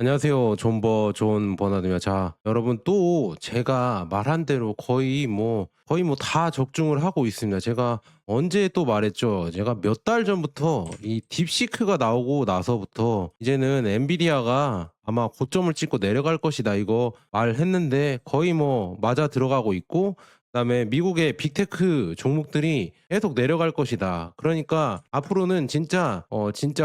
안녕하세요. 존 버나드입니다. 자, 여러분 또 제가 말한 대로 거의 뭐 다 적중을 하고 있습니다. 제가 언제 또 말했죠. 제가 몇 달 전부터 이 딥시크가 나오고 나서부터 이제는 엔비디아가 아마 고점을 찍고 내려갈 것이다. 이거 말했는데 거의 뭐 맞아 들어가고 있고, 그다음에 미국의 빅테크 종목들이 계속 내려갈 것이다. 그러니까 앞으로는 진짜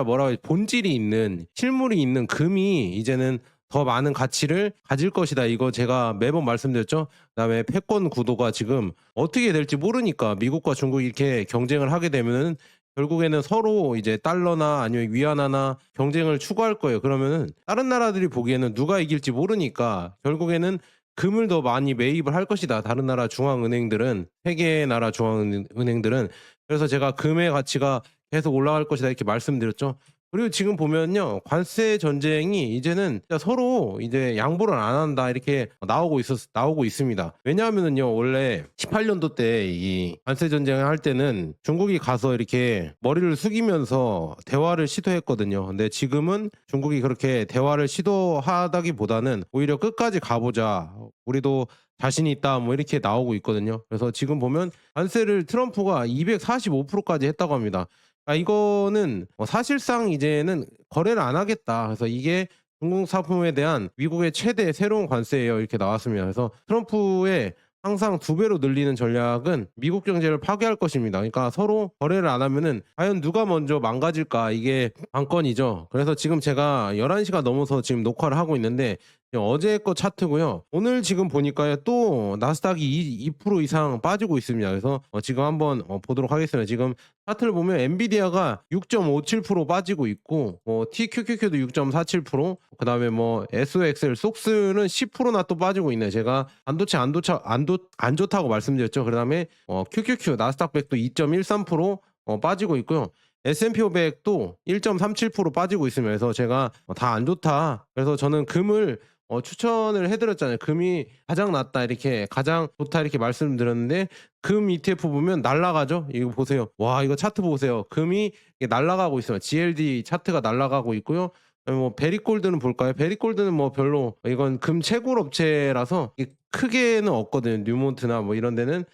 뭐라 고 본질이 있는 실물이 있는 금이 이제는 더 많은 가치를 가질 것이다. 이거 제가 매번 말씀드렸죠. 그다음에 패권 구도가 지금 어떻게 될지 모르니까 미국과 중국이 이렇게 경쟁을 하게 되면은 결국에는 서로 이제 달러나 아니면 위안화나 경쟁을 추구할 거예요. 그러면은 다른 나라들이 보기에는 누가 이길지 모르니까 결국에는 금을 더 많이 매입을 할 것이다. 다른 나라 중앙은행들은, 세계 나라 중앙은행들은. 그래서 제가 금의 가치가 계속 올라갈 것이다 이렇게 말씀드렸죠. 그리고 지금 보면요. 관세 전쟁이 이제는 진짜 서로 이제 양보를 안 한다 이렇게 나오고 있습니다. 왜냐하면은요. 원래 18년도 때 이 관세 전쟁을 할 때는 중국이 가서 이렇게 머리를 숙이면서 대화를 시도했거든요. 근데 지금은 중국이 그렇게 대화를 시도하다기보다는 오히려 "끝까지 가 보자. 우리도 자신이 있다." 뭐 이렇게 나오고 있거든요. 그래서 지금 보면 관세를 트럼프가 245%까지 했다고 합니다. 이거는 사실상 이제는 "거래를 안 하겠다." 그래서 "이게 중국 상품에 대한 미국의 최대 새로운 관세예요." 이렇게 나왔습니다. 그래서 트럼프의 항상 두 배로 늘리는 전략은 미국 경제를 파괴할 것입니다. 그러니까 서로 거래를 안 하면은 과연 누가 먼저 망가질까 이게 관건이죠. 그래서 지금 제가 11 시가 넘어서 지금 녹화를 하고 있는데 어제 거 차트고요. 오늘 지금 보니까요 또 나스닥이 2% 이상 빠지고 있습니다. 그래서 지금 한번 보도록 하겠습니다. 지금 차트를 보면 엔비디아가 6.57% 빠지고 있고, TQQQ도 6.47%, 그다음에 뭐 SOXL 속스는 10%나 또 빠지고 있네요. 제가 반도체 안 좋다고 말씀드렸죠. 그다음에 QQQ 나스닥 100도 2.13% 빠지고 있고요. S&P 500도 1.37% 빠지고 있습니다. 그래서 제가 다 안 좋다. 그래서 저는 금을 추천을 해 드렸잖아요. "금이 가장 낫다." 이렇게 "가장 좋다." 이렇게 말씀드렸는데 금 ETF 보면 날아가죠. 이거 보세요. 와, 이거 차트 보세요. 금이 이게 날아가고 있어요. GLD 차트가 날아가고 있고요. 뭐 베리골드는 볼까요? 베리골드는 뭐 별로, 이건 금 채굴 업체라서 이게 크게는 없거든요. 뉴몬트나 뭐 이런 데는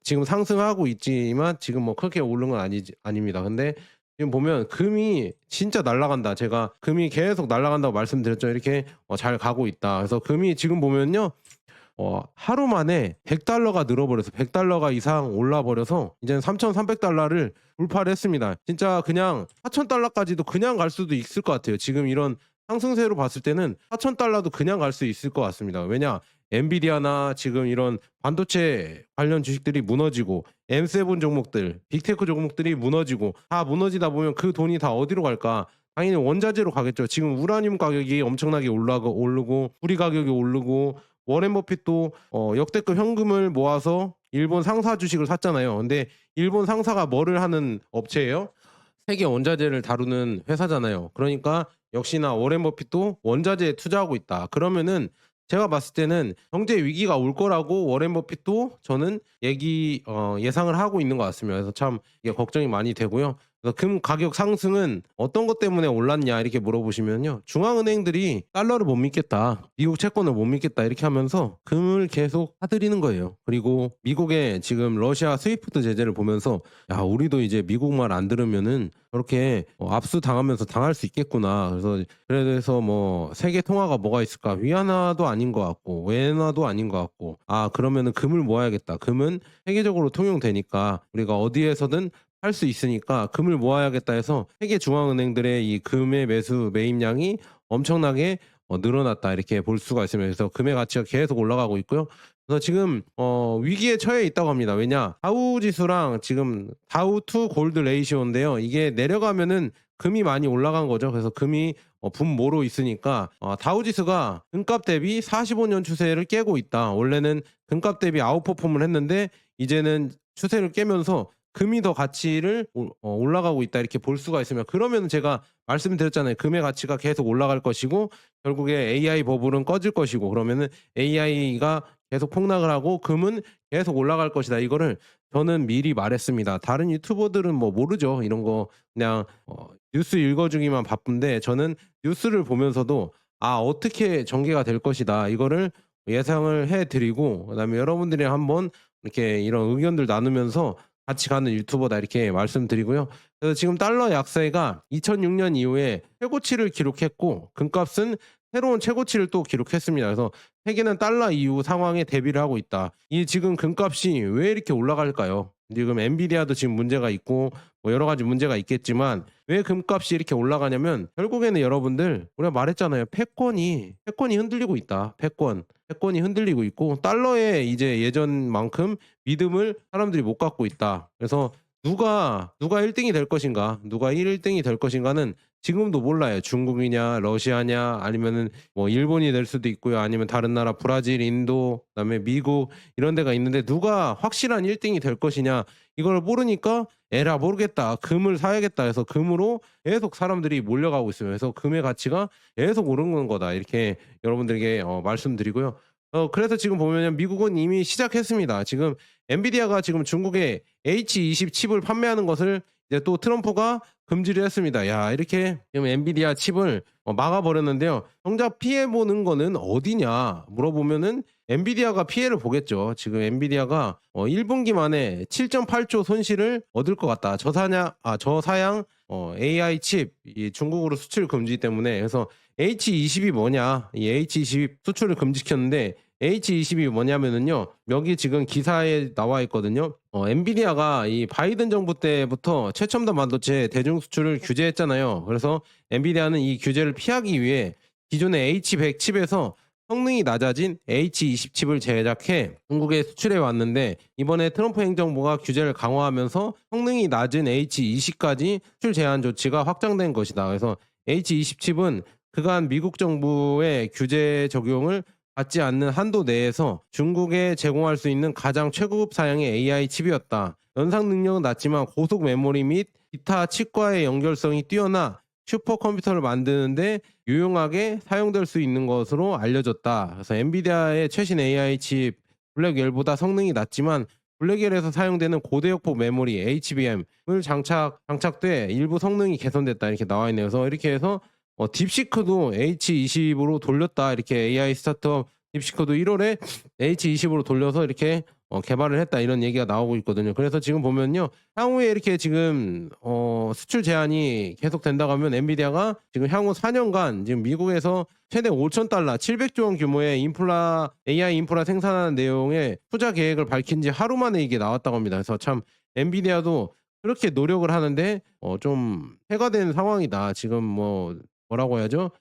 지금 상승하고 있지만 지금 뭐 크게 오른 건 아닙니다. 근데 지금 보면 금이 진짜 날아간다. 제가 금이 계속 날아간다고 말씀드렸죠. 이렇게 잘 가고 있다. 그래서 금이 지금 보면요. 하루 만에 $100가 늘어버려서 $100 이상 올라 버려서 이제는 $3,300를 돌파를 했습니다. 진짜 그냥 $4,000까지도 그냥 갈 수도 있을 것 같아요. 지금 이런 상승세로 봤을 때는 $4,000도 그냥 갈 수 있을 것 같습니다. 왜냐? 엔비디아나 지금 이런 반도체 관련 주식들이 무너지고, M7 종목들, 빅테크 종목들이 무너지고, 다 무너지다 보면 그 돈이 다 어디로 갈까? 당연히 원자재로 가겠죠. 지금 우라늄 가격이 엄청나게 오르고 구리 가격이 오르고, 워렌 버핏도 역대급 현금을 모아서 일본 상사 주식을 샀잖아요. 근데 일본 상사가 뭐를 하는 업체예요? 세계 원자재를 다루는 회사잖아요. 그러니까 역시나 워렌 버핏도 원자재에 투자하고 있다. 그러면은 제가 봤을 때는 경제 위기가 올 거라고 워렌 버핏도 저는 예상을 하고 있는 것 같습니다. 그래서 참 이게 걱정이 많이 되고요. 그래서 금 가격 상승은 어떤 것 때문에 올랐냐 이렇게 물어보시면요. 중앙은행들이 달러를 못 믿겠다. 미국 채권을 못 믿겠다. 이렇게 하면서 금을 계속 사들이는 거예요. 그리고 미국의 지금 러시아 스위프트 제재를 보면서 야, 우리도 이제 미국 말 안 들으면은 저렇게 압수당하면서 당할 수 있겠구나. 그래서 뭐 세계 통화가 뭐가 있을까? 위안화도 아닌 것 같고 외환화도 아닌 것 같고, 그러면은 금을 모아야겠다. 금은 세계적으로 통용되니까 우리가 어디에서든 할 수 있으니까 금을 모아야겠다 해서 세계 중앙은행들의 이 금의 매입량이 엄청나게 늘어났다 이렇게 볼 수가 있습니다. 그래서 금의 가치가 계속 올라가고 있고요. 그래서 지금 위기에 처해 있다고 합니다. 왜냐? 다우 지수랑 지금 다우 투 골드 레이시오인데요. 이게 내려가면은 금이 많이 올라간 거죠. 그래서 금이 분모로 있으니까 다우 지수가 금값 대비 45년 추세를 깨고 있다. 원래는 금값 대비 아웃퍼폼을 했는데 이제는 추세를 깨면서 금이 더 가치를 올라가고 있다 이렇게 볼 수가 있으면, 그러면 제가 말씀드렸잖아요. 금의 가치가 계속 올라갈 것이고 결국에 AI 버블은 꺼질 것이고, 그러면은 AI가 계속 폭락을 하고 금은 계속 올라갈 것이다. 이거를 저는 미리 말했습니다. 다른 유튜버들은 뭐 모르죠. 이런 거 그냥 뉴스 읽어주기만 바쁜데 저는 뉴스를 보면서도 어떻게 전개가 될 것이다. 이거를 예상을 해 드리고, 그다음에 여러분들이랑 한번 이렇게 이런 의견들 나누면서 같이 가는 유튜버다 이렇게 말씀드리고요. 그래서 지금 달러 약세가 2006년 이후에 최고치를 기록했고, 금값은 새로운 최고치를 또 기록했습니다. 그래서 세계는 달러 이후 상황에 대비를 하고 있다. 이 지금 금값이 왜 이렇게 올라갈까요? 지금 엔비디아도 지금 문제가 있고 뭐 여러 가지 문제가 있겠지만, 왜 금값이 이렇게 올라가냐면 결국에는 여러분들, 우리가 말했잖아요. 패권이 흔들리고 있다. 패권이 흔들리고 있고, 달러에 이제 예전만큼 믿음을 사람들이 못 갖고 있다. 그래서 누가 1 등이 될 것인가, 누가 1 등이 될 것인가는 지금도 몰라요. 중국이냐 러시아냐 아니면은 뭐 일본이 될 수도 있고요. 아니면 다른 나라 브라질, 인도, 그다음에 미국 이런 데가 있는데, 누가 확실한 1 등이 될 것이냐 이걸 모르니까 '에라 모르겠다. 금을 사야겠다.' 해서 금으로 계속 사람들이 몰려가고 있어요. 그래서 금의 가치가 계속 오르는 거다. 이렇게 여러분들에게 말씀드리고요. 그래서 지금 보면은 미국은 이미 시작했습니다. 지금 엔비디아가 지금 중국에 H20 칩을 판매하는 것을 이제 또 트럼프가 금지를 했습니다. 야, 이렇게 지금 엔비디아 칩을 막아 버렸는데요. 정작 피해 보는 거는 어디냐 물어보면은 엔비디아가 피해를 보겠죠. 지금 엔비디아가 1 분기 만에 7.8조 손실을 얻을 것 같다. 저사양 AI 칩 이 중국으로 수출 금지 때문에. 그래서 H20이 뭐냐? 이 H20 수출을 금지시켰는데, H20이 뭐냐면은요. 여기 지금 기사에 나와 있거든요. 엔비디아가 이 바이든 정부 때부터 최첨단 반도체 대중 수출을 규제했잖아요. 그래서 엔비디아는 이 규제를 피하기 위해 기존의 H100 칩에서 성능이 낮아진 H20 칩을 제작해 중국에 수출해 왔는데, 이번에 트럼프 행정부가 규제를 강화하면서 성능이 낮은 H20까지 수출 제한 조치가 확장된 것이다. 그래서 H20 칩은 그간 미국 정부의 규제 적용을 받지 않는 한도 내에서 중국에 제공할 수 있는 가장 최고급 사양의 AI 칩이었다. 연상 능력은 낮지만 고속 메모리 및 기타 칩과의 연결성이 뛰어나 슈퍼컴퓨터를 만드는데 유용하게 사용될 수 있는 것으로 알려졌다. 그래서 엔비디아의 최신 AI 칩 블랙웰보다 성능이 낮지만, 블랙웰에서 사용되는 고대역폭 메모리 HBM을 장착돼 일부 성능이 개선됐다. 이렇게 나와 있네요. 그래서 이렇게 해서 딥시크도 H20으로 돌렸다. 이렇게 AI 스타트업 딥시크도 1월에 H20으로 돌려서 이렇게 개발을 했다. 이런 얘기가 나오고 있거든요. 그래서 지금 보면요. 향후에 이렇게 지금 수출 제한이 계속된다고 하면 엔비디아가 지금 향후 4년간 지금 미국에서 최대 5,000달러 700조 원 규모의 AI 인프라 생산하는 내용의 투자 계획을 밝힌 지 하루 만에 이게 나왔다고 합니다. 그래서 참 엔비디아도 그렇게 노력을 하는데 좀 해가 된 상황이다. 지금 뭐라고 해야죠?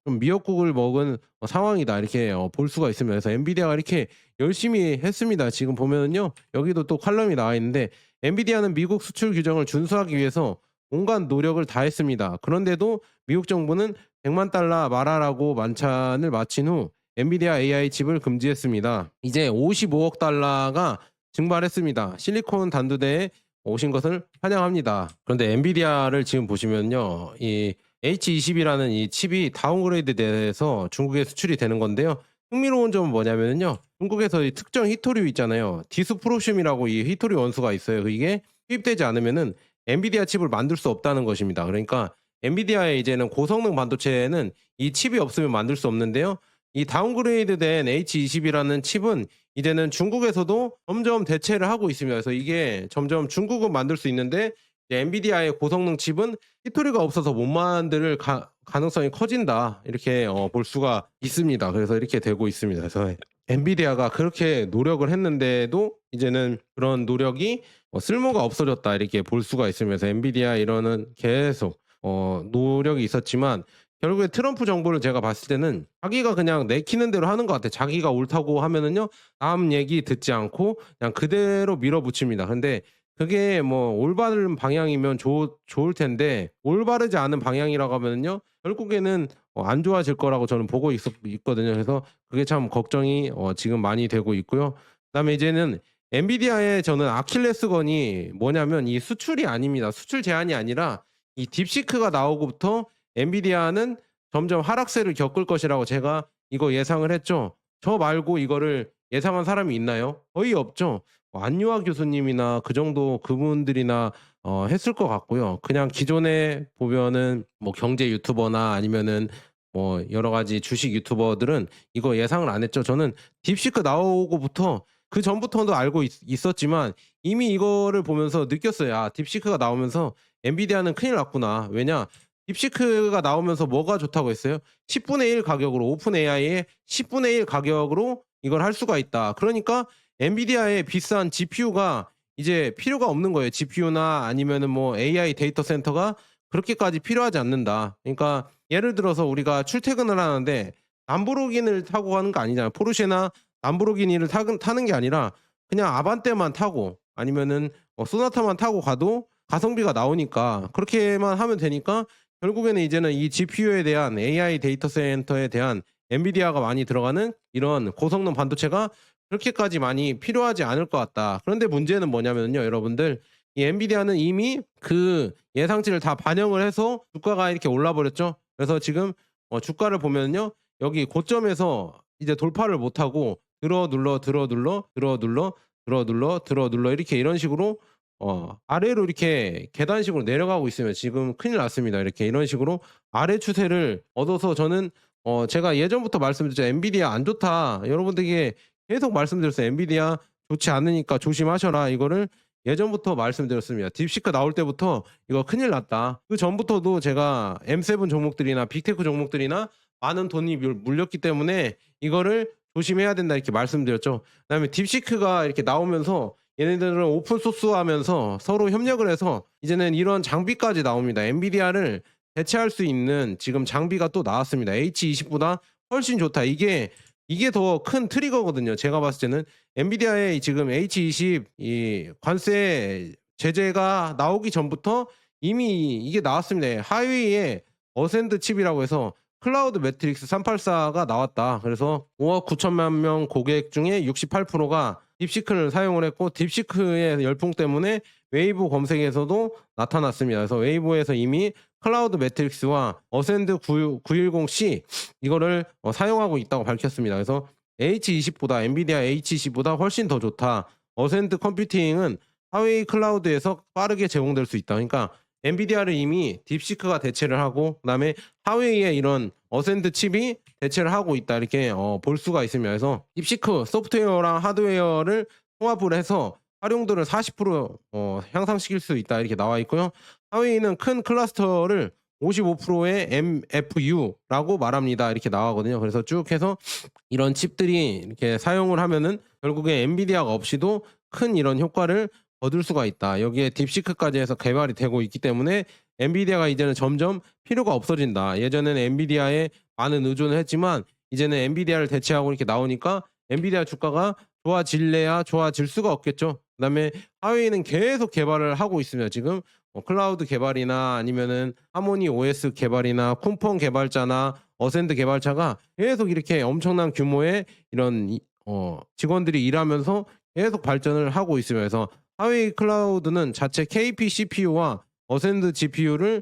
좀 미역국을 먹은 상황이다. 이렇게 볼 수가 있습니다. 그래서 엔비디아가 이렇게 열심히 했습니다. 지금 보면은요. 여기도 또 칼럼이 나와 있는데, 엔비디아는 미국 수출 규정을 준수하기 위해서 온갖 노력을 다했습니다. 그런데도 미국 정부는 100만 달러 마라라고 만찬을 마친 후 엔비디아 AI 칩을 금지했습니다. 이제 55억 달러가 증발했습니다. 실리콘 단두대에 오신 것을 환영합니다. 그런데 엔비디아를 지금 보시면요. 이 H20이라는 이 칩이 다운그레이드 돼서 중국에 수출이 되는 건데요. 흥미로운 점은 뭐냐면요. 중국에서 이 특정 히토류 있잖아요. 디스프로슘이라고 이 히토류 원소가 있어요. 이게 투입되지 않으면은 엔비디아 칩을 만들 수 없다는 것입니다. 그러니까 엔비디아의 이제는 고성능 반도체는 이 칩이 없으면 만들 수 없는데요. 이 다운그레이드된 H20이라는 칩은 이제는 중국에서도 점점 대체를 하고 있습니다. 그래서 이게 점점 중국은 만들 수 있는데, 이제 엔비디아의 고성능 칩은 히토리가 없어서 못 만들 가능성이 커진다. 이렇게 볼 수가 있습니다. 그래서 이렇게 되고 있습니다. 그래서 엔비디아가 그렇게 노력을 했는데도 이제는 그런 노력이 쓸모가 없어졌다. 이렇게 볼 수가 있으면서 엔비디아 이러는 계속 노력이 있었지만, 결국에 트럼프 정부를 제가 봤을 때는 자기가 그냥 내키는 대로 하는 것 같아요. 자기가 옳다고 하면은요, 다음 얘기 듣지 않고 그냥 그대로 밀어붙입니다. 근데 그게 뭐 올바른 방향이면 좋을 텐데, 올바르지 않은 방향이라고 하면은요, 결국에는 안 좋아질 거라고 저는 보고 있거든요. 그래서 그게 참 걱정이 지금 많이 되고 있고요. 그다음에 이제는 엔비디아의 저는 아킬레스건이 뭐냐면 이 수출이 아닙니다. 수출 제한이 아니라 이 딥시크가 나오고부터 엔비디아는 점점 하락세를 겪을 것이라고 제가 이거 예상을 했죠. 저 말고 이거를 예상한 사람이 있나요? 거의 없죠. 안유아 교수님이나 그 정도 그분들이나 했을 것 같고요. 그냥 기존에 보면은 뭐 경제 유튜버나 아니면은 뭐 여러 가지 주식 유튜버들은 이거 예상을 안 했죠. 저는 딥시크 나오고부터 그전부터도 알고 있었지만 이미 이거를 보면서 느꼈어요. '아 딥시크가 나오면서 엔비디아는 큰일 났구나.' 왜냐 딥시크가 나오면서 뭐가 좋다고 했어요? 10분의 1 가격으로 오픈 AI의 10분의 1 가격으로 이걸 할 수가 있다. 그러니까 엔비디아의 비싼 GPU가 이제 필요가 없는 거예요. GPU나 아니면은 뭐 AI 데이터 센터가 그렇게까지 필요하지 않는다. 그러니까 예를 들어서 우리가 출퇴근을 하는데 람보르기니를 타고 가는 거 아니잖아요. 포르쉐나 람보르기니를 타는 게 아니라 그냥 아반떼만 타고 아니면은 소나타만 타고 가도 가성비가 나오니까 그렇게만 하면 되니까 결국에는 이제는 이 GPU에 대한 AI 데이터 센터에 대한 엔비디아가 많이 들어가는 이런 고성능 반도체가 그렇게까지 많이 필요하지 않을 것 같다. 그런데 문제는 뭐냐면요, 여러분들. 이 엔비디아는 이미 그 예상치를 다 반영을 해서 주가가 이렇게 올라 버렸죠. 그래서 지금 주가를 보면요. 여기 고점에서 이제 돌파를 못 하고 들어 눌러, 들어 눌러, 들어 눌러, 들어 눌러, 들어 눌러 이렇게 이런 식으로 아래로 이렇게 계단식으로 내려가고 있으면 지금 큰일 났습니다. 이렇게 이런 식으로 아래 추세를 얻어서 저는 제가 예전부터 말씀드렸죠. "엔비디아 안 좋다." 여러분들에게 계속 말씀드렸어요. "엔비디아 좋지 않으니까 조심하셔라." 이거를 예전부터 말씀드렸습니다. 딥시크 나올 때부터 "이거 큰일 났다." 그전부터도 제가 M7 종목들이나 빅테크 종목들이나 많은 돈이 물렸기 때문에 "이거를 조심해야 된다." 이렇게 말씀드렸죠. 그다음에 딥시크가 이렇게 나오면서 얘네들은 오픈 소스화하면서 서로 협력을 해서 이제는 이런 장비까지 나옵니다. 엔비디아를 대체할 수 있는 지금 장비가 또 나왔습니다. H20보다 훨씬 좋다. 이게 더 큰 트리거거든요. 제가 봤을 때는 엔비디아의 지금 H20 이 관세 제재가 나오기 전부터 이미 이게 나왔습니다. 하웨이의 어센드 칩이라고 해서 클라우드 매트릭스 384가 나왔다. 그래서 5억 9천만 명 고객 중에 68%가 딥시크를 사용을 했고 딥시크의 열풍 때문에 웨이브 검색에서도 나타났습니다. 그래서 웨이브에서 이미 클라우드 매트릭스와 어센드 910C 이거를 사용하고 있다고 밝혔습니다. 그래서 H20보다 엔비디아 H20보다 훨씬 더 좋다. 어센드 컴퓨팅은 하웨이 클라우드에서 빠르게 제공될 수 있다. 그러니까 엔비디아를 이미 딥시크가 대체를 하고 그다음에 하웨이의 이런 어센드 칩이 대체를 하고 있다. 이렇게 볼 수가 있습니다. 그래서 딥시크 소프트웨어랑 하드웨어를 통합을 해서 활용도를 40% 향상시킬 수 있다. 이렇게 나와 있고요. 하웨이는 큰 클러스터를 55%의 MFU라고 말합니다. 이렇게 나가거든요. 그래서 쭉 해서 이런 칩들이 이렇게 사용을 하면은 결국에 엔비디아가 없이도 큰 이런 효과를 얻을 수가 있다. 여기에 딥시크까지 해서 개발이 되고 있기 때문에 엔비디아가 이제는 점점 필요가 없어진다. 예전에는 엔비디아에 많은 의존을 했지만 이제는 엔비디아를 대체하고 이렇게 나오니까 엔비디아 주가가 좋아질래야 좋아질 수가 없겠죠. 그다음에 하웨이는 계속 개발을 하고 있습니다. 지금 클라우드 개발이나 아니면은 하모니 OS 개발이나 쿰펑 개발자나 어센드 개발자가 계속 이렇게 엄청난 규모의 이런 직원들이 일하면서 계속 발전을 하고 있으면서 그래서 하웨이 클라우드는 자체 KP CPU와 어센드 GPU를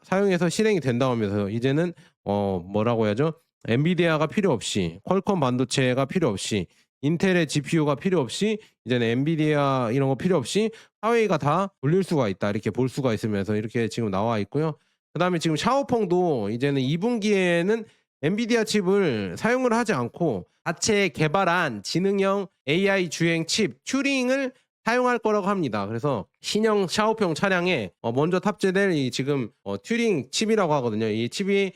사용해서 실행이 된다고 하면서 이제는 뭐라고 해야죠? 엔비디아가 필요 없이 퀄컴 반도체가 필요 없이 인텔의 GPU가 필요 없이 이제는 엔비디아 이런 거 필요 없이 하웨이가 다 돌릴 수가 있다. 이렇게 볼 수가 있으면서 이렇게 지금 나와 있고요. 그다음에 지금 샤오펑도 이제는 2분기에는 엔비디아 칩을 사용을 하지 않고 자체 개발한 지능형 AI 주행 칩 튜링을 사용할 거라고 합니다. 그래서 신형 샤오펑 차량에 먼저 탑재될 이 지금 튜링 칩이라고 하거든요. 이 칩이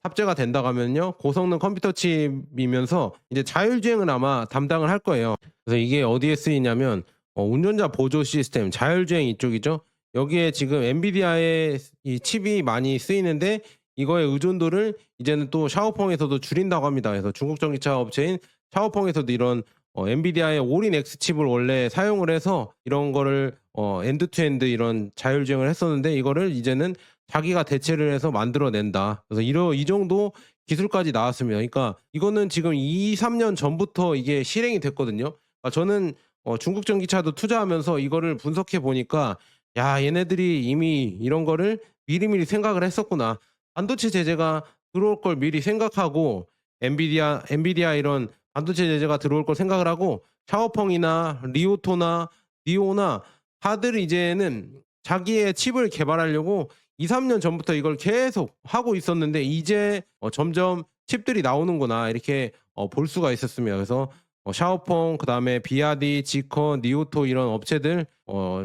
탑재가 된다고 하면요. 고성능 컴퓨터 칩이면서 이제 자율주행을 아마 담당을 할 거예요. 그래서 이게 어디에 쓰이냐면 운전자 보조 시스템 자율주행 이쪽이죠. 여기에 지금 엔비디아의 이 칩이 많이 쓰이는데 이거의 의존도를 이제는 또 샤오펑에서도 줄인다고 합니다. 그래서 중국 전기차 업체인 샤오펑에서도 이런 엔비디아의 올인 X 칩을 원래 사용을 해서 이런 거를 엔드 투 엔드 이런 자율주행을 했었는데 이거를 이제는 자기가 대체를 해서 만들어낸다. 그래서 이 정도 기술까지 나왔습니다. 그러니까 이거는 지금 2-3년 전부터 이게 실행이 됐거든요. 그러니까 저는 중국 전기차도 투자하면서 이거를 분석해 보니까 '야 얘네들이 이미 이런 거를 미리미리 생각을 했었구나. 반도체 제재가 들어올 걸 미리 생각하고 엔비디아 이런 반도체 제재가 들어올 걸 생각을 하고 샤오펑이나 리오토나 니오나 다들 이제는 자기의 칩을 개발하려고 2-3년 전부터 이걸 계속 하고 있었는데 이제 점점 칩들이 나오는구나 이렇게 볼 수가 있었습니다. 그래서 샤오펑 그다음에 비아디, 지컨, 니오토 이런 업체들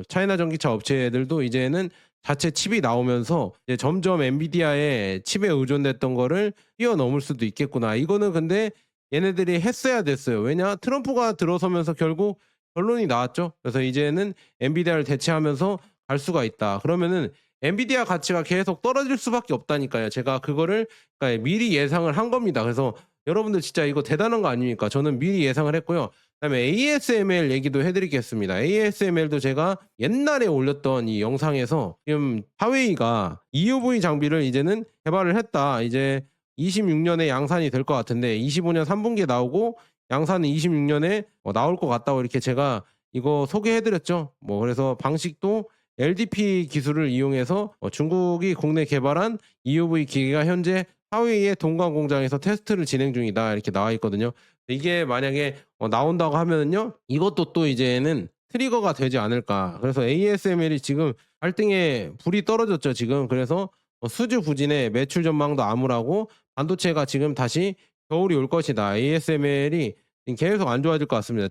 차이나 전기차 업체들도 이제는 자체 칩이 나오면서 이제 점점 엔비디아의 칩에 의존됐던 거를 뛰어넘을 수도 있겠구나. 이거는 근데 얘네들이 했어야 됐어요. 왜냐? 트럼프가 들어서면서 결국 결론이 나왔죠. 그래서 이제는 엔비디아를 대체하면서 갈 수가 있다. 그러면은 엔비디아 가치가 계속 떨어질 수밖에 없다니까요. 제가 그거를 그러니까 미리 예상을 한 겁니다. 그래서 여러분들 진짜 이거 대단한 거 아닙니까? 저는 미리 예상을 했고요. 그다음에 ASML 얘기도 해드리겠습니다. ASML도 제가 옛날에 올렸던 이 영상에서 지금 하웨이가 EUV 장비를 이제는 개발을 했다. 이제 26년에 양산이 될 것 같은데 25년 3분기에 나오고 양산은 26년에 나올 것 같다고 이렇게 제가 이거 소개해드렸죠. 뭐 그래서 방식도 LDP 기술을 이용해서 중국이 국내 개발한 EUV 기계가 현재 하웨이의 동강 공장에서 테스트를 진행 중이다 이렇게 나와 있거든요. 이게 만약에 나온다고 하면은요, 이것도 또 이제는 트리거가 되지 않을까. 그래서 ASML이 지금 발등에 불이 떨어졌죠 지금. 그래서 수주 부진에 매출 전망도 암울하고 반도체가 지금 다시 겨울이 올 것이다. ASML이 계속 안 좋아질 것 같습니다.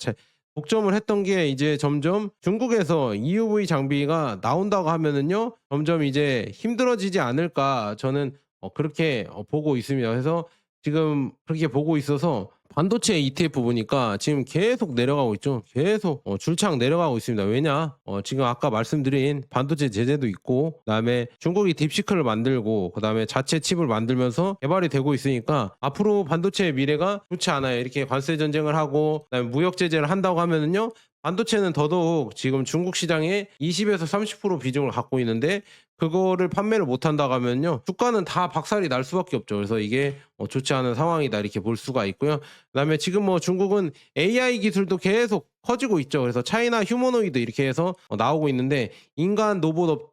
독점을 했던 게 이제 점점 중국에서 EUV 장비가 나온다고 하면은요, 점점 이제 힘들어지지 않을까 저는 그렇게 보고 있습니다. 그래서 지금 그렇게 보고 있어서 반도체 ETF 보니까 지금 계속 내려가고 있죠. 계속 줄창 내려가고 있습니다. 왜냐? 지금 아까 말씀드린 반도체 제재도 있고 그다음에 중국이 딥시크를 만들고 그다음에 자체 칩을 만들면서 개발이 되고 있으니까 앞으로 반도체의 미래가 좋지 않아요. 이렇게 관세 전쟁을 하고 그다음에 무역 제재를 한다고 하면은요. 반도체는 더더욱 지금 중국 시장에 20에서 30% 비중을 갖고 있는데 그거를 판매를 못 한다고 하면요. 주가는 다 박살이 날 수밖에 없죠. 그래서 이게 좋지 않은 상황이다 이렇게 볼 수가 있고요. 그다음에 지금 뭐 중국은 AI 기술도 계속 커지고 있죠. 그래서 차이나 휴머노이드 이렇게 해서 나오고 있는데 인간 로봇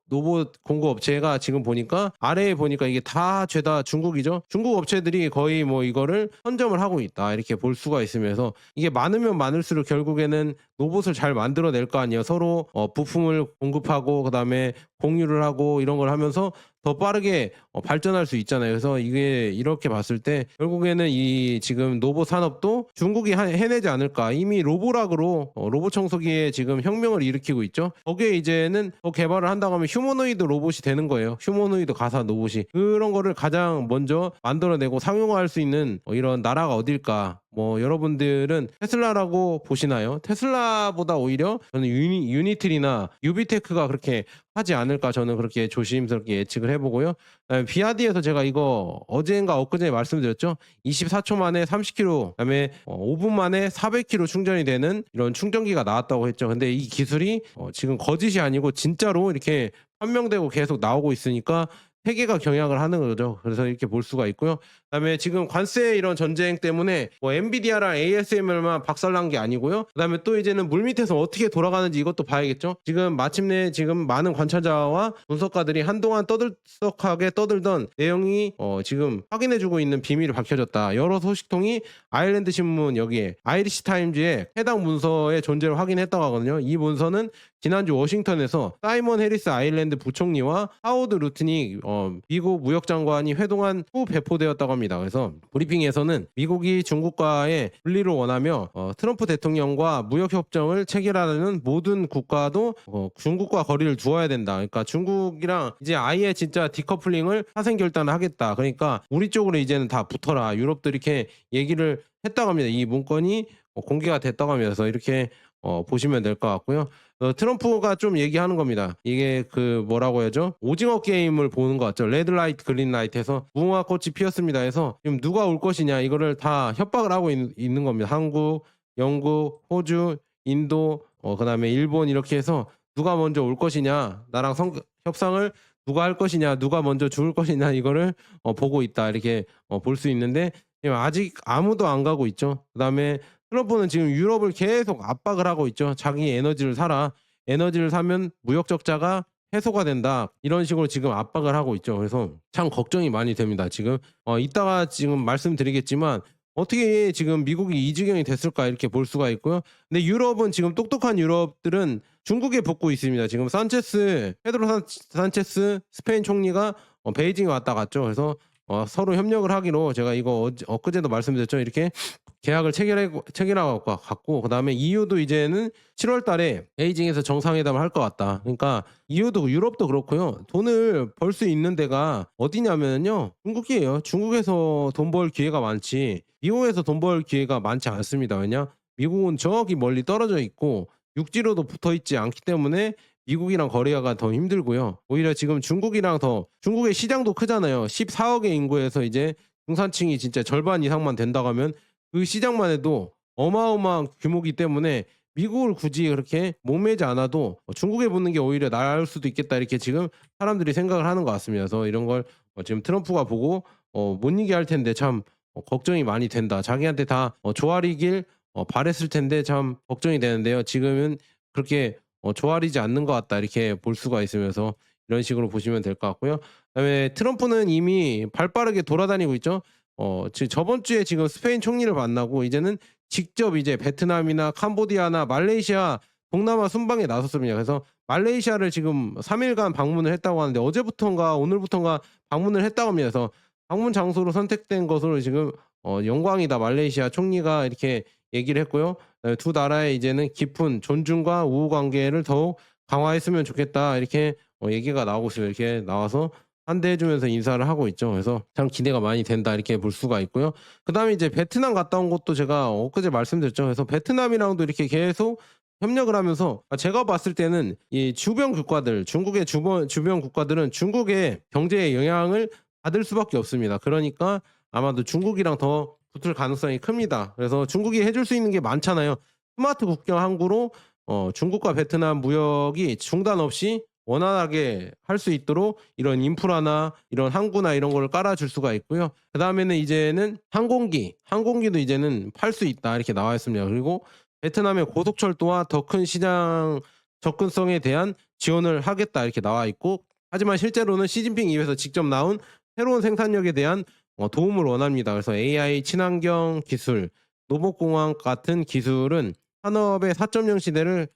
공급 업체가 지금 보니까 아래에 보니까 이게 다 죄다 중국이죠. 중국 업체들이 거의 뭐 이거를 선점을 하고 있다 이렇게 볼 수가 있으면서 이게 많으면 많을수록 결국에는 로봇을 잘 만들어낼 거 아니에요. 서로 부품을 공급하고 그다음에 공유를 하고 이런 걸 하면서 더 빠르게 발전할 수 있잖아요. 그래서 이게 이렇게 봤을 때 결국에는 이 지금 로봇 산업도 중국이 해내지 않을까. 이미 로보락으로 로봇 청소기에 지금 혁명을 일으키고 있죠. 거기에 이제는 더 개발을 한다고 하면 휴머노이드 로봇이 되는 거예요. 휴머노이드 가사 로봇이. 그런 거를 가장 먼저 만들어내고 상용화할 수 있는 이런 나라가 어딜까. 뭐 여러분들은 테슬라라고 보시나요? 테슬라보다 오히려 저는 유니트리나 유비테크가 그렇게 하지 않을까 저는 그렇게 조심스럽게 예측을 해보고요. 비아디에서 제가 이거 어제인가 엊그제 말씀드렸죠. 24초 만에 30km, 그다음에 5분 만에 400km 충전이 되는 이런 충전기가 나왔다고 했죠. 근데 이 기술이 지금 거짓이 아니고 진짜로 이렇게 판명되고 계속 나오고 있으니까 세계가 경약을 하는 거죠. 그래서 이렇게 볼 수가 있고요. 그다음에 지금 관세 이런 전쟁 때문에 뭐 엔비디아랑 ASML만 박살난 게 아니고요. 그다음에 또 이제는 물밑에서 어떻게 돌아가는지 이것도 봐야겠죠. 지금 마침내 지금 많은 관찰자와 분석가들이 한동안 떠들썩하게 떠들던 내용이 지금 확인해주고 있는 비밀이 밝혀졌다. 여러 소식통이 아일랜드 신문 여기에 아이리시 타임즈에 해당 문서의 존재를 확인했다고 하거든요. 이 문서는 지난주 워싱턴에서 사이먼 해리스 아일랜드 부총리와 하워드 루튼이 미국 무역장관이 회동한 후 배포되었다고 합니다. 그래서 브리핑에서는 미국이 중국과의 분리를 원하며 트럼프 대통령과 무역협정을 체결하는 모든 국가도 중국과 거리를 두어야 된다. 그러니까 중국이랑 이제 아예 진짜 디커플링을 사생결단을 하겠다. 그러니까 우리 쪽으로 이제는 다 붙어라. 유럽도 이렇게 얘기를 했다고 합니다. 이 문건이 공개가 됐다고 하면서 이렇게 보시면 될 것 같고요. 트럼프가 좀 얘기하는 겁니다. 이게 그 뭐라고 해야죠? 오징어 게임을 보는 것 같죠. 레드라이트, 그린라이트에서 무궁화 꽃이 피었습니다 해서 지금 누가 올 것이냐 이거를 다 협박을 하고 있는 겁니다. 한국, 영국, 호주, 인도, 그다음에 일본 이렇게 해서 누가 먼저 올 것이냐, 나랑 협상을 누가 할 것이냐, 누가 먼저 죽을 것이냐 이거를 보고 있다 이렇게 볼 수 있는데 지금 아직 아무도 안 가고 있죠. 그다음에 트럼프는 지금 유럽을 계속 압박을 하고 있죠. 자기 에너지를 사라. 에너지를 사면 무역 적자가 해소가 된다. 이런 식으로 지금 압박을 하고 있죠. 그래서 참 걱정이 많이 됩니다. 지금 이따가 지금 말씀드리겠지만 어떻게 지금 미국이 이 지경이 됐을까 이렇게 볼 수가 있고요. 근데 유럽은 지금 똑똑한 유럽들은 중국에 붙고 있습니다. 지금 페드로 산체스 스페인 총리가 베이징에 왔다 갔죠. 그래서 서로 협력을 하기로 제가 이거 엊그제도 말씀드렸죠. 이렇게 계약을 체결하고 갔고, 그다음에 EU도 이제는 7월 달에 베이징에서 정상회담을 할 것 같다. 그러니까 EU도 유럽도 그렇고요. 돈을 벌 수 있는 데가 어디냐면요. 중국이에요. 중국에서 돈 벌 기회가 많지 미국에서 돈 벌 기회가 많지 않습니다. 왜냐? 미국은 저기 멀리 떨어져 있고 육지로도 붙어 있지 않기 때문에 미국이랑 거래가 더 힘들고요. 오히려 지금 중국의 시장도 크잖아요. 14억의 인구에서 이제 중산층이 진짜 절반 이상만 된다고 하면 그 시장만 해도 어마어마한 규모이기 때문에 미국을 굳이 그렇게 목매지 않아도 중국에 붙는 게 오히려 나을 수도 있겠다, 이렇게 지금 사람들이 생각을 하는 것 같습니다. 그래서 이런 걸 지금 트럼프가 보고 못 이기게 할 텐데 참 걱정이 많이 된다. 자기한테 다 조아리길 바랬을 텐데 참 걱정이 되는데요. 지금은 그렇게 조아리지 않는 것 같다, 이렇게 볼 수가 있으면서 이런 식으로 보시면 될 것 같고요. 그다음에 트럼프는 이미 발빠르게 돌아다니고 있죠. 저번 주에 지금 스페인 총리를 만나고 이제는 직접 이제 베트남이나 캄보디아나 말레이시아 동남아 순방에 나섰습니다. 그래서 말레이시아를 지금 3 일간 방문을 했다고 하는데 어제부턴가 오늘부턴가 방문을 했다고 합니다. 그래서 방문 장소로 선택된 것으로 지금 영광이다, 말레이시아 총리가 이렇게 얘기를 했고요. 두 나라의 이제는 깊은 존중과 우호 관계를 더욱 강화했으면 좋겠다, 이렇게 얘기가 나오고 있어요. 이렇게 나와서 환대해 주면서 인사를 하고 있죠. 그래서 참 기대가 많이 된다, 이렇게 볼 수가 있고요. 그다음에 이제 베트남 갔다 온 것도 제가 엊그제 말씀드렸죠. 그래서 베트남이랑도 이렇게 계속 협력을 하면서 제가 봤을 때는 이 주변 국가들, 중국의 주변 국가들은 중국의 경제에 영향을 받을 수밖에 없습니다. 그러니까 아마도 중국이랑 더 붙을 가능성이 큽니다. 그래서 중국이 해줄 수 있는 게 많잖아요. 스마트 국경 항구로 중국과 베트남 무역이 중단 없이 원활하게 할 수 있도록 이런 인프라나 이런 항구나 이런 걸 깔아줄 수가 있고요. 그다음에는 이제는 항공기도 이제는 팔 수 있다, 이렇게 나와 있습니다. 그리고 베트남의 고속철도와 더 큰 시장 접근성에 대한 지원을 하겠다, 이렇게 나와 있고, 하지만 실제로는 시진핑 입에서 직접 나온 새로운 생산력에 대한 도움을 원합니다. 그래서 AI, 친환경 기술, 로봇공학 같은 기술은 산업의 4.0 시대를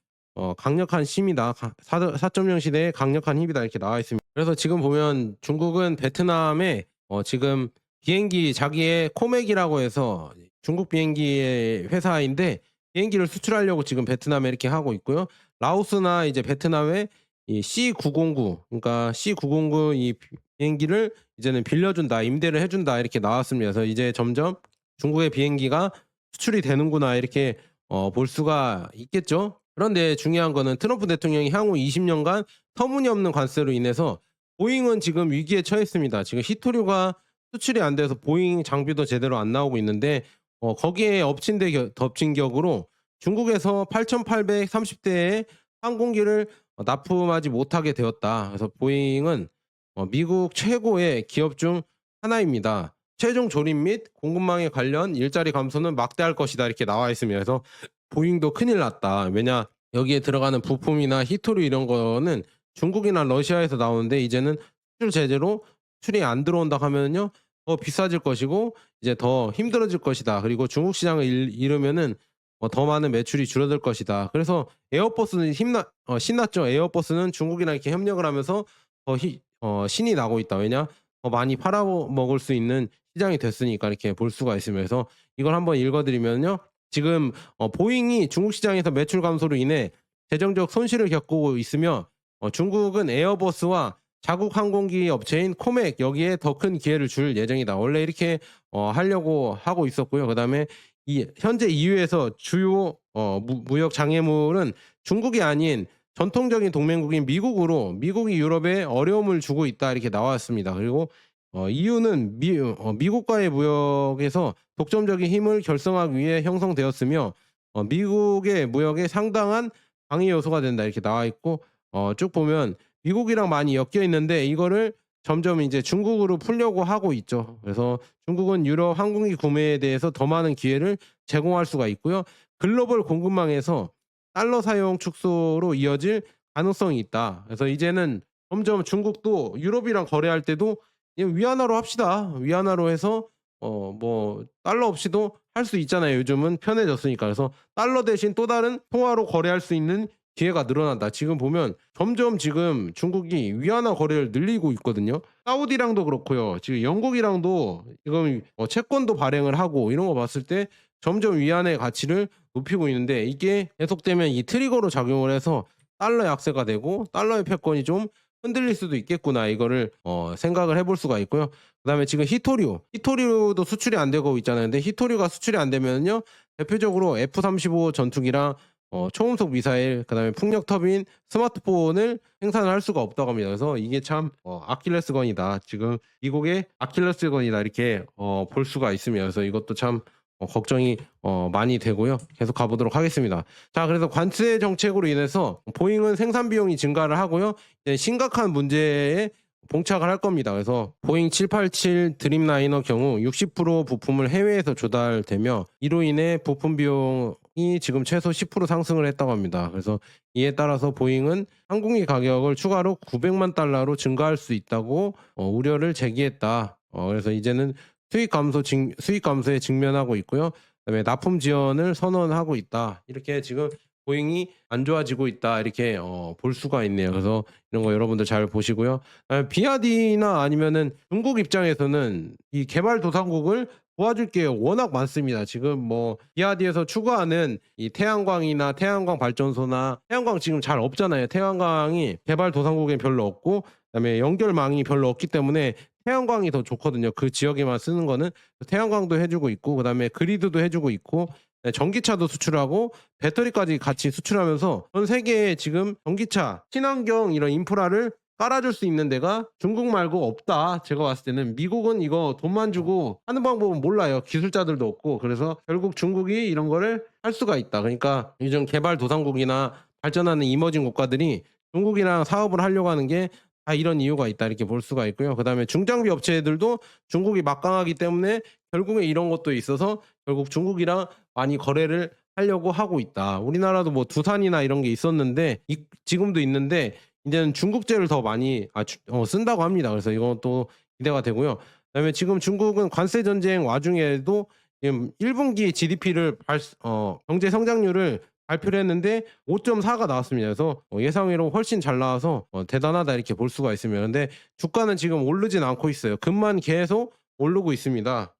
강력한 힘이다. 4.0 시대의 강력한 힘이다, 이렇게 나와 있습니다. 그래서 지금 보면 중국은 베트남에 지금 비행기, 자기의 코맥이라고 해서 중국 비행기의 회사인데 비행기를 수출하려고 지금 베트남에 이렇게 하고 있고요. 라오스나 이제 베트남에 이 C909, 그러니까 C909 이 비행기를 이제는 빌려준다, 임대를 해준다, 이렇게 나왔습니다. 그래서 이제 점점 중국의 비행기가 수출이 되는구나, 이렇게 볼 수가 있겠죠. 그런데 중요한 거는 트럼프 대통령이 향후 20년간 터무니없는 관세로 인해서 보잉은 지금 위기에 처했습니다. 지금 히토류가 수출이 안 돼서 보잉 장비도 제대로 안 나오고 있는데 거기에 덮친 격으로 중국에서 8,830대의 항공기를 납품하지 못하게 되었다. 그래서 보잉은 미국 최고의 기업 중 하나입니다. 최종 조립 및 공급망에 관련 일자리 감소는 막대할 것이다, 이렇게 나와 있습니다. 그래서 보잉도 큰일 났다. 왜냐, 여기에 들어가는 부품이나 히토류 이런 거는 중국이나 러시아에서 나오는데 이제는 수출 제재로 수출이 안 들어온다 하면요 더 비싸질 것이고 이제 더 힘들어질 것이다. 그리고 중국 시장을 잃으면은 더 많은 매출이 줄어들 것이다. 그래서 에어버스는 신났죠. 에어버스는 중국이랑 이렇게 협력을 하면서 신이 나고 있다. 왜냐, 더 많이 팔아먹을 수 있는 시장이 됐으니까, 이렇게 볼 수가 있습니다. 그래서 이걸 한번 읽어드리면요. 지금 보잉이 중국 시장에서 매출 감소로 인해 재정적 손실을 겪고 있으며 중국은 에어버스와 자국 항공기 업체인 코맥 여기에 더 큰 기회를 줄 예정이다. 원래 이렇게 하려고 하고 있었고요. 그다음에 현재 EU에서 주요 무역 장애물은 중국이 아닌 전통적인 동맹국인 미국으로 미국이 유럽에 어려움을 주고 있다, 이렇게 나왔습니다. 그리고 EU는 미국과의 무역에서 독점적인 힘을 결성하기 위해 형성되었으며 미국의 무역에 상당한 방해 요소가 된다, 이렇게 나와 있고 쭉 보면 미국이랑 많이 엮여 있는데 이거를 점점 이제 중국으로 풀려고 하고 있죠. 그래서 중국은 유럽 항공기 구매에 대해서 더 많은 기회를 제공할 수가 있고요. 글로벌 공급망에서 달러 사용 축소로 이어질 가능성이 있다. 그래서 이제는 점점 중국도 유럽이랑 거래할 때도 그냥 위안화로 합시다. 위안화로 해서 뭐 달러 없이도 할 수 있잖아요. 요즘은 편해졌으니까. 그래서 달러 대신 또 다른 통화로 거래할 수 있는 기회가 늘어난다. 지금 보면 점점 지금 중국이 위안화 거래를 늘리고 있거든요. 사우디랑도 그렇고요. 지금 영국이랑도 지금 채권도 발행을 하고 이런 거 봤을 때 점점 위안의 가치를 높이고 있는데 이게 계속되면 이 트리거로 작용을 해서 달러 약세가 되고 달러의 패권이 좀 흔들릴 수도 있겠구나. 이거를 생각을 해볼 수가 있고요. 그다음에 지금 히토류도 수출이 안 되고 있잖아요. 근데 히토류가 수출이 안 되면요. 대표적으로 F-35 전투기랑 초음속 미사일, 그다음에 풍력 터빈, 스마트폰을 생산을 할 수가 없다고 합니다. 그래서 이게 참 아킬레스건이다. 지금 미국의 아킬레스건이다 이렇게 볼 수가 있습니다. 그래서 이것도 참 걱정이 많이 되고요. 계속 가보도록 하겠습니다. 자, 그래서 관세 정책으로 인해서 보잉은 생산 비용이 증가를 하고요. 이제 심각한 문제에 봉착을 할 겁니다. 그래서 보잉 787 드림라이너 경우 60% 부품을 해외에서 조달되며 이로 인해 부품 비용이 지금 최소 10% 상승을 했다고 합니다. 그래서 이에 따라서 보잉은 항공기 가격을 추가로 900만 달러로 증가할 수 있다고 우려를 제기했다. 그래서 이제는 수익 감소에 직면하고 있고요. 그다음에 납품 지연을 선언하고 있다. 이렇게 지금 보잉이 안 좋아지고 있다. 이렇게 볼 수가 있네요. 그래서 이런 거 여러분들 잘 보시고요. 비아디나 아니면은 중국 입장에서는 이 개발도상국을 도와줄 게 워낙 많습니다. 지금 뭐 비아디에서 추구하는 이 태양광이나 태양광 발전소나 태양광 지금 잘 없잖아요. 태양광이 개발도상국엔 별로 없고 그다음에 연결망이 별로 없기 때문에 태양광이 더 좋거든요. 그 지역에만 쓰는 거는 태양광도 해주고 있고 그다음에 그리드도 해주고 있고 전기차도 수출하고 배터리까지 같이 수출하면서 전 세계에 지금 전기차, 친환경 이런 인프라를 깔아줄 수 있는 데가 중국 말고 없다. 제가 봤을 때는 미국은 이거 돈만 주고 하는 방법은 몰라요. 기술자들도 없고 그래서 결국 중국이 이런 거를 할 수가 있다. 그러니까 요즘 개발도상국이나 발전하는 이머징 국가들이 중국이랑 사업을 하려고 하는 게 다 이런 이유가 있다 이렇게 볼 수가 있고요. 그다음에 중장비 업체들도 중국이 막강하기 때문에 결국에 이런 것도 있어서 결국 중국이랑 많이 거래를 하려고 하고 있다. 우리나라도 뭐 두산이나 이런 게 있었는데 지금도 있는데 이제는 중국제를 더 많이 쓴다고 합니다. 그래서 이건 또 기대가 되고요. 그다음에 지금 중국은 관세 전쟁 와중에도 지금 1분기 GDP를 경제 성장률을 발표를 했는데 5.4가 나왔습니다. 그래서 예상외로 훨씬 잘 나와서 대단하다 이렇게 볼 수가 있습니다. 근데 주가는 지금 오르진 않고 있어요. 금만 계속 오르고 있습니다.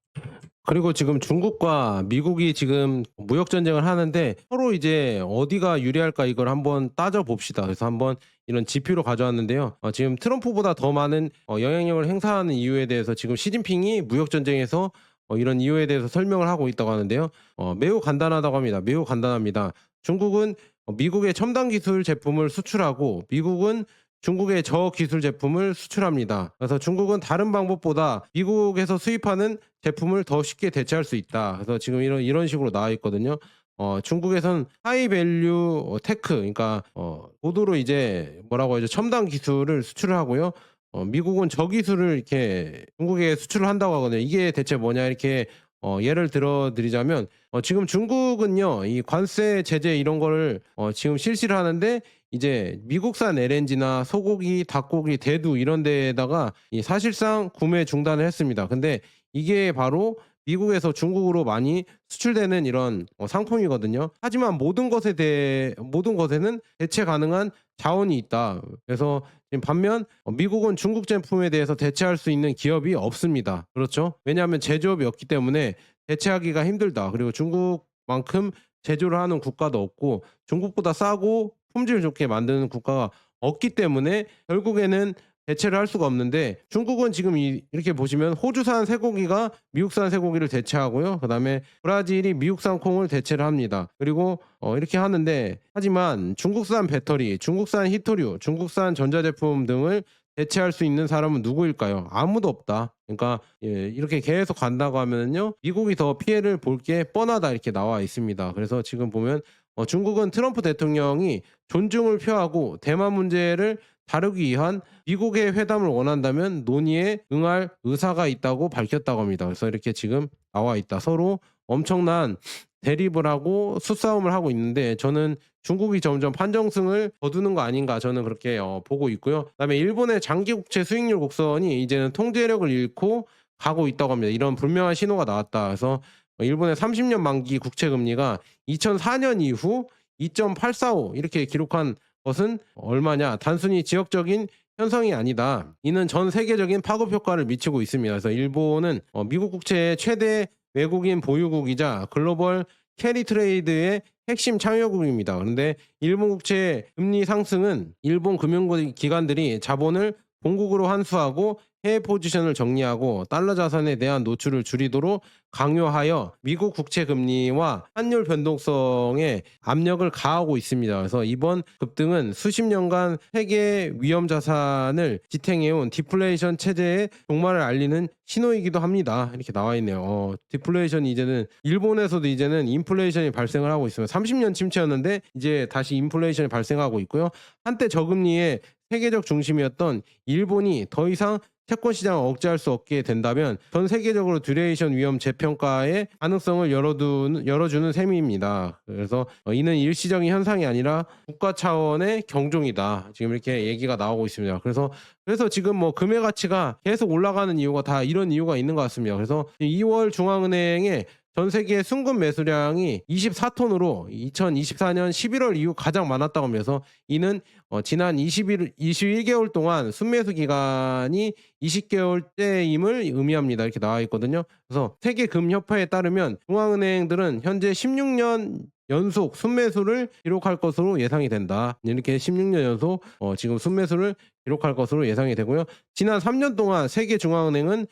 그리고 지금 중국과 미국이 지금 무역 전쟁을 하는데 서로 이제 어디가 유리할까 이걸 한번 따져 봅시다. 그래서 한번 이런 지표로 가져왔는데요. 지금 트럼프보다 더 많은 영향력을 행사하는 이유에 대해서 지금 시진핑이 무역 전쟁에서 이런 이유에 대해서 설명을 하고 있다고 하는데요. 매우 간단하다고 합니다. 매우 간단합니다. 중국은 미국의 첨단 기술 제품을 수출하고 미국은 중국의 저기술 제품을 수출합니다. 그래서 중국은 다른 방법보다 미국에서 수입하는 제품을 더 쉽게 대체할 수 있다. 그래서 지금 이런 식으로 나와 있거든요. 중국에선 하이 밸류 테크, 그러니까 고도로 이제 뭐라고 하죠? 첨단 기술을 수출을 하고요. 미국은 저기술을 이렇게 중국에 수출을 한다고 하거든요. 이게 대체 뭐냐 이렇게 예를 들어 드리자면 지금 중국은요 이 관세 제재 이런 거를 지금 실시를 하는데 이제 미국산 LNG나 소고기, 닭고기, 대두 이런 데에다가 이 사실상 구매 중단을 했습니다. 근데 이게 바로 미국에서 중국으로 많이 수출되는 이런 상품이거든요. 하지만 모든 것에는 대체 가능한 자원이 있다. 그래서 지금 반면 미국은 중국 제품에 대해서 대체할 수 있는 기업이 없습니다. 그렇죠? 왜냐하면 제조업이 없기 때문에 대체하기가 힘들다. 그리고 중국만큼 제조를 하는 국가도 없고 중국보다 싸고 품질 좋게 만드는 국가가 없기 때문에 결국에는 대체를 할 수가 없는데 중국은 지금 이렇게 보시면 호주산 쇠고기가 미국산 쇠고기를 대체하고요. 그다음에 브라질이 미국산 콩을 대체를 합니다. 그리고 이렇게 하는데 하지만 중국산 배터리, 중국산 히토류, 중국산 전자제품 등을 대체할 수 있는 사람은 누구일까요? 아무도 없다. 그러니까 이렇게 계속 간다고 하면요. 미국이 더 피해를 볼 게 뻔하다 이렇게 나와 있습니다. 그래서 지금 보면 중국은 트럼프 대통령이 존중을 표하고 대만 문제를 다루기 위한 미국의 회담을 원한다면 논의에 응할 의사가 있다고 밝혔다고 합니다. 그래서 이렇게 지금 나와 있다. 서로 엄청난 대립을 하고 수싸움을 하고 있는데 저는 중국이 점점 판정승을 거두는 거 아닌가 저는 그렇게 보고 있고요. 그다음에 일본의 장기 국채 수익률 곡선이 이제는 통제력을 잃고 가고 있다고 합니다. 이런 분명한 신호가 나왔다. 그래서 일본의 30년 만기 국채 금리가 2004년 이후 2.845 이렇게 기록한 것은 얼마냐? 단순히 지역적인 현상이 아니다. 이는 전 세계적인 파급 효과를 미치고 있습니다. 그래서 일본은 미국 국채의 최대 외국인 보유국이자 글로벌 캐리 트레이드의 핵심 참여국입니다. 그런데 일본 국채 금리 상승은 일본 금융기관들이 자본을 본국으로 환수하고 해외 포지션을 정리하고 달러 자산에 대한 노출을 줄이도록 강요하여 미국 국채 금리와 환율 변동성에 압력을 가하고 있습니다. 그래서 이번 급등은 수십 년간 세계 위험 자산을 지탱해온 디플레이션 체제의 종말을 알리는 신호이기도 합니다. 이렇게 나와 있네요. 디플레이션이 이제는 일본에서도 이제는 인플레이션이 발생을 하고 있습니다. 30년 침체였는데 이제 다시 인플레이션이 발생하고 있고요. 한때 저금리의 세계적 중심이었던 일본이 더 이상 채권 시장을 억제할 수 없게 된다면 전 세계적으로 듀레이션 위험 재평가의 가능성을 열어주는 셈입니다. 그래서 이는 일시적인 현상이 아니라 국가 차원의 경종이다. 지금 이렇게 얘기가 나오고 있습니다. 그래서 지금 뭐 금의 가치가 계속 올라가는 이유가 다 이런 이유가 있는 것 같습니다. 그래서 2월 중앙은행의 전 세계 순금 매수량이 24톤으로 2024년 11월 이후 가장 많았다고 하면서 이는 지난 21개월 동안 순매수 기간이 20개월째임을 의미합니다. 이렇게 나와 있거든요. 그래서 세계금협회에 따르면 중앙은행들은 현재 16년 연속 순매수를 기록할 것으로 예상이 된다. 이렇게 16년 연속 지금 순매수를 기록할 것으로 예상이 되고요. 지난 3년 동안 세계 중앙은행은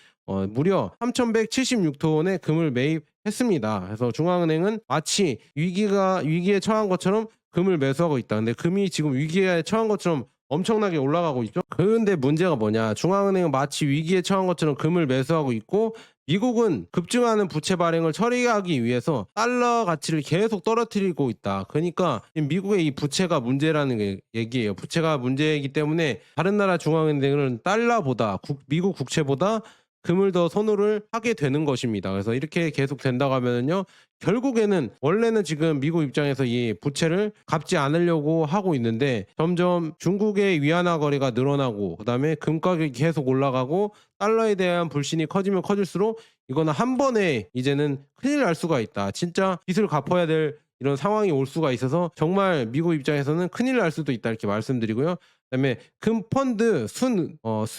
무려 3,176톤의 금을 매입했습니다. 그래서 중앙은행은 마치 위기에 처한 것처럼 금을 매수하고 있다. 근데 금이 지금 위기에 처한 것처럼 엄청나게 올라가고 있죠. 그런데 문제가 뭐냐? 중앙은행은 마치 위기에 처한 것처럼 금을 매수하고 있고 미국은 급증하는 부채 발행을 처리하기 위해서 달러 가치를 계속 떨어뜨리고 있다. 그러니까 미국의 이 부채가 문제라는 얘기예요. 부채가 문제이기 때문에 다른 나라 중앙은행은 달러보다 미국 국채보다 금을 더 선호를 하게 되는 것입니다. 그래서 이렇게 계속 된다고 하면요. 결국에는 원래는 지금 미국 입장에서 이 부채를 갚지 않으려고 하고 있는데 점점 중국의 위안화 거래가 늘어나고 그다음에 금 가격이 계속 올라가고 달러에 대한 불신이 커지면 커질수록 이거는 한 번에 이제는 큰일 날 수가 있다. 진짜 빚을 갚아야 될 이런 상황이 올 수가 있어서 정말 미국 입장에서는 큰일 날 수도 있다 이렇게 말씀드리고요. 그다음에 금 펀드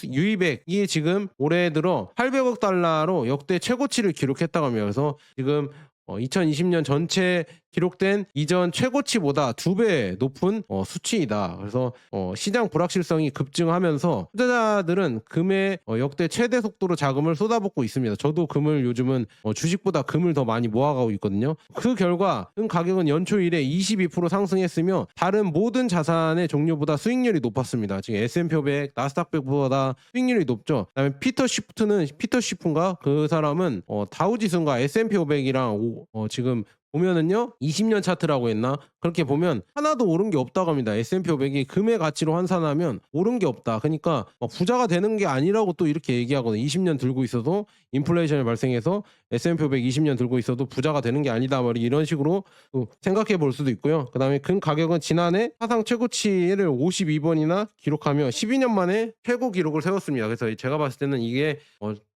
유입액이 지금 올해 들어 800억 달러로 역대 최고치를 기록했다고 합니다. 그래서 지금 2020년 전체 기록된 이전 최고치보다 2배 높은 수치이다. 그래서 시장 불확실성이 급증하면서 투자자들은 금의 역대 최대 속도로 자금을 쏟아붓고 있습니다. 저도 금을 요즘은 주식보다 금을 더 많이 모아가고 있거든요. 그 결과 금 가격은 연초 이래 22% 상승했으며 다른 모든 자산의 종류보다 수익률이 높았습니다. 지금 S&P 500, 나스닥 100보다 수익률이 높죠. 그다음에 피터 쉬프인가 그 사람은 다우지수인가 S&P 500이랑 지금 보면은요 20년 차트라고 했나 그렇게 보면 하나도 오른 게 없다고 합니다. S&P 500이 금의 가치로 환산하면 오른 게 없다. 그러니까 부자가 되는 게 아니라고 또 이렇게 얘기하거든요. 20년 들고 있어도 인플레이션이 발생해서 S&P 500 20년 들고 있어도 부자가 되는 게 아니다. 이런 식으로 생각해 볼 수도 있고요. 그 다음에 금 가격은 지난해 사상 최고치를 52번이나 기록하며 12년 만에 최고 기록을 세웠습니다. 그래서 제가 봤을 때는 이게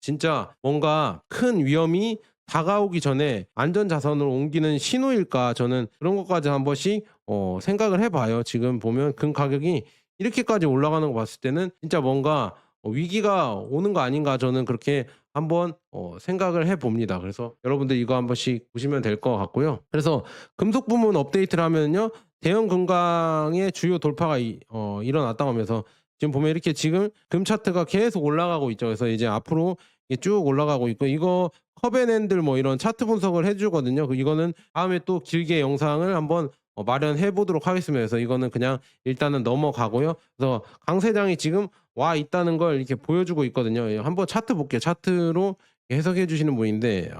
진짜 뭔가 큰 위험이 다가오기 전에 안전자산으로 옮기는 신호일까 저는 그런 것까지 한 번씩 생각을 해봐요. 지금 보면 금 가격이 이렇게까지 올라가는 거 봤을 때는 진짜 뭔가 위기가 오는 거 아닌가 저는 그렇게 한번 생각을 해봅니다. 그래서 여러분들 이거 한 번씩 보시면 될 것 같고요. 그래서 금속 부문 업데이트를 하면요. 대형 금강의 주요 돌파가 일어났다고 하면서 지금 보면 이렇게 지금 금 차트가 계속 올라가고 있죠. 그래서 이제 앞으로 쭉 올라가고 있고 이거 커벤앤들 이런 차트 분석을 해주거든요. 이거는 다음에 또 길게 영상을 한번 마련해 보도록 하겠습니다. 그래서 이거는 그냥 일단은 넘어가고요. 그래서 강세장이 지금 와 있다는 걸 이렇게 보여주고 있거든요. 한번 차트 볼게요. 차트로 해석해 주시는 분인데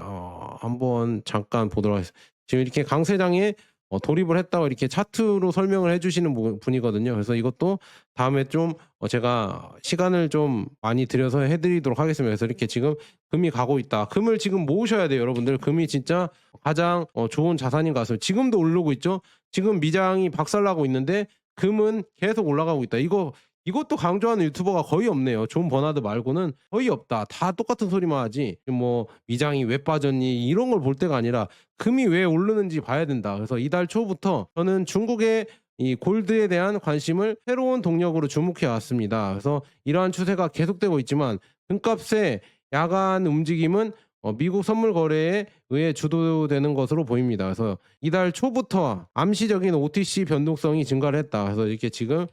한번 잠깐 보도록 하겠습니다. 지금 이렇게 강세장에 돌입을 했다고 이렇게 차트로 설명을 해주시는 분이거든요. 그래서 이것도 다음에 좀 제가 시간을 좀 많이 들여서 해드리도록 하겠습니다. 그래서 이렇게 지금 금이 가고 있다. 금을 지금 모으셔야 돼요, 여러분들. 금이 진짜 가장 좋은 자산인 것 같습니다. 지금도 오르고 있죠. 지금 미장이 박살나고 있는데 금은 계속 올라가고 있다. 이거 이것도 강조하는 유튜버가 거의 없네요. 존 버나드 말고는 거의 없다. 다 똑같은 소리만 하지 뭐 "위장이 왜 빠졌니?" 이런 걸 볼 때가 아니라 금이 왜 오르는지 봐야 된다. 그래서 이달 초부터 저는 중국의 이 골드에 대한 관심을 새로운 동력으로 주목해 왔습니다. 그래서 이러한 추세가 계속되고 있지만 금값의 야간 움직임은 미국 선물 거래에 의해 주도되는 것으로 보입니다. 그래서 이달 초부터 암시적인 OTC 변동성이 증가를 했다. 그래서 이렇게 지금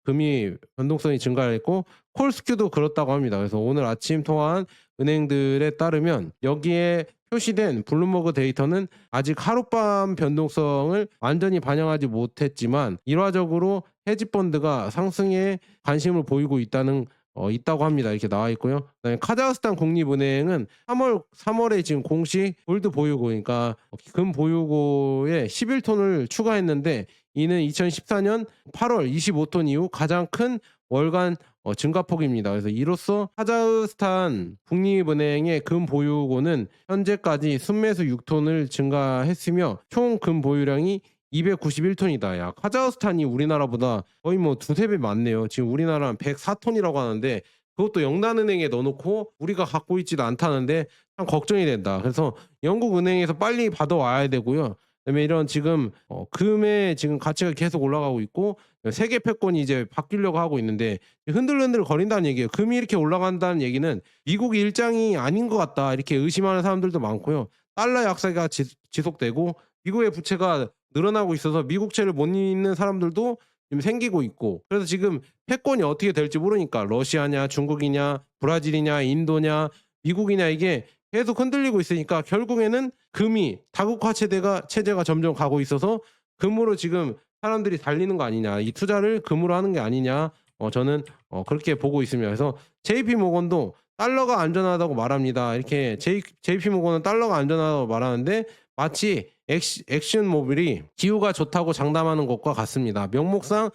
금이 변동성이 증가했고 콜스큐도 그렇다고 합니다. 그래서 오늘 아침 통화한 은행들에 따르면 여기에 표시된 블룸버그 데이터는 아직 하룻밤 변동성을 완전히 반영하지 못했지만 일화적으로 헤지펀드가 상승에 관심을 보이고 있다고 합니다. 이렇게 나와 있고요. 그다음에 카자흐스탄 국립은행은 3월에 지금 공식 골드 보유고, 그러니까 금 보유고에 11톤을 추가했는데 이는 2014년 8월 25톤 이후 가장 큰 월간 증가폭입니다. 그래서 이로써 카자흐스탄 국립은행의 금 보유고는 현재까지 순매수 6톤을 증가했으며 총 금 보유량이 291톤이다. 야, 카자흐스탄이 우리나라보다 거의 뭐 두세 배 많네요. 지금 우리나라는 104톤이라고 하는데 그것도 영단은행에 넣어놓고 우리가 갖고 있지도 않다는데 참 걱정이 된다. 그래서 영국 은행에서 빨리 받아와야 되고요. 그다음에 이런 지금 금의 지금 가치가 계속 올라가고 있고 세계 패권이 이제 바뀌려고 하고 있는데 흔들흔들 거린다는 얘기예요. 금이 이렇게 올라간다는 얘기는 미국이 일장이 아닌 것 같다 이렇게 의심하는 사람들도 많고요. 달러 약세가 지속되고 미국의 부채가 늘어나고 있어서 미국채를 못 잇는 사람들도 지금 생기고 있고, 그래서 지금 패권이 어떻게 될지 모르니까 러시아냐 중국이냐 브라질이냐 인도냐 미국이냐 이게 계속 흔들리고 있으니까 결국에는 금이 다국화 체제가 점점 가고 있어서 금으로 지금 사람들이 달리는 거 아니냐, 이 투자를 금으로 하는 게 아니냐, 저는 그렇게 보고 있습니다. 그래서 JP 모건도 달러가 안전하다고 말합니다. 이렇게 JP 모건은 달러가 안전하다고 말하는데 마치 액션 모빌이 기후가 좋다고 장담하는 것과 같습니다. 명목상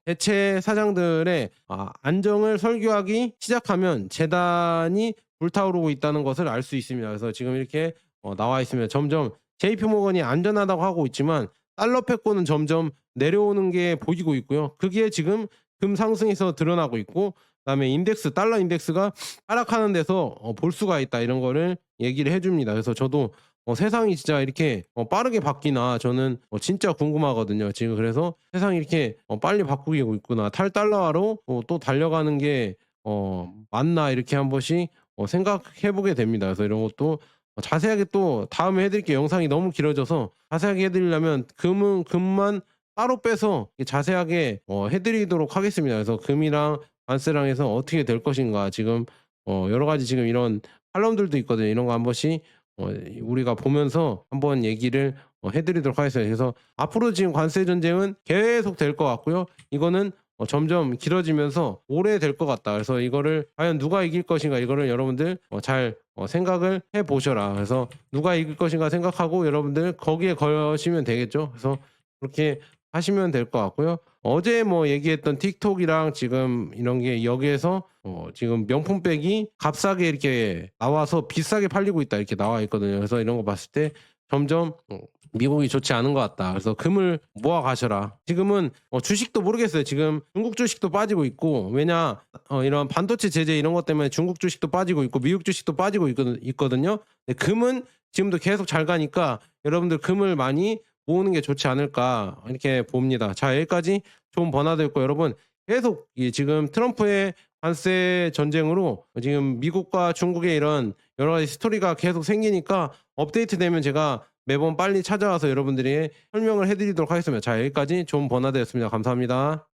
대체 사장들의 안정을 설교하기 시작하면 재단이 불타오르고 있다는 것을 알 수 있습니다. 그래서 지금 이렇게 나와 있으면 점점 JP 모건이 안전하다고 하고 있지만 달러 패권은 점점 내려오는 게 보이고 있고요. 그게 지금 금 상승에서 드러나고 있고, 그다음에 달러 인덱스가 하락하는 데서 볼 수가 있다, 이런 거를 얘기를 해줍니다. 그래서 저도 세상이 진짜 이렇게 빠르게 바뀌나 저는 진짜 궁금하거든요. 지금 그래서 세상이 이렇게 빨리 바꾸고 있구나. 탈달러화로 또 달려가는 게 맞나 이렇게 한 번씩 생각해 보게 됩니다. 그래서 이런 것도 자세하게 또 다음에 해드릴게요. 영상이 너무 길어져서 자세하게 해드리려면 금만 따로 빼서 자세하게 해드리도록 하겠습니다. 그래서 금이랑 관세랑 해서 어떻게 될 것인가, 지금 여러 가지 지금 이런 칼럼들도 있거든요. 이런 거 한 번씩 우리가 보면서 한번 얘기를 해드리도록 하겠습니다. 그래서 앞으로 지금 관세 전쟁은 계속 될 것 같고요. 이거는 점점 길어지면서 오래 될 것 같다. 그래서 이거를 과연 누가 이길 것인가, 이거를 여러분들 잘 생각을 해 보셔라. 그래서 누가 이길 것인가 생각하고 여러분들 거기에 거시면 되겠죠. 그래서 그렇게 하시면 될 것 같고요. 어제 뭐 얘기했던 틱톡이랑 지금 이런 게 여기에서 지금 명품백이 값싸게 이렇게 나와서 비싸게 팔리고 있다 이렇게 나와 있거든요. 그래서 이런 거 봤을 때 점점 미국이 좋지 않은 것 같다. 그래서 금을 모아 가셔라. 지금은 주식도 모르겠어요. 지금 중국 주식도 빠지고 있고, 왜냐 이런 반도체 제재 이런 것 때문에 중국 주식도 빠지고 있고 미국 주식도 빠지고 있거든요. 근데 금은 지금도 계속 잘 가니까 여러분들 금을 많이 모으는 게 좋지 않을까 이렇게 봅니다. 자, 여기까지 존 버나드였고, 여러분 계속 지금 트럼프의 관세 전쟁으로 지금 미국과 중국의 이런 여러 가지 스토리가 계속 생기니까 업데이트 되면 제가 매번 빨리 찾아와서 여러분들이 설명을 해드리도록 하겠습니다. 자, 여기까지 존 버나드였습니다. 감사합니다.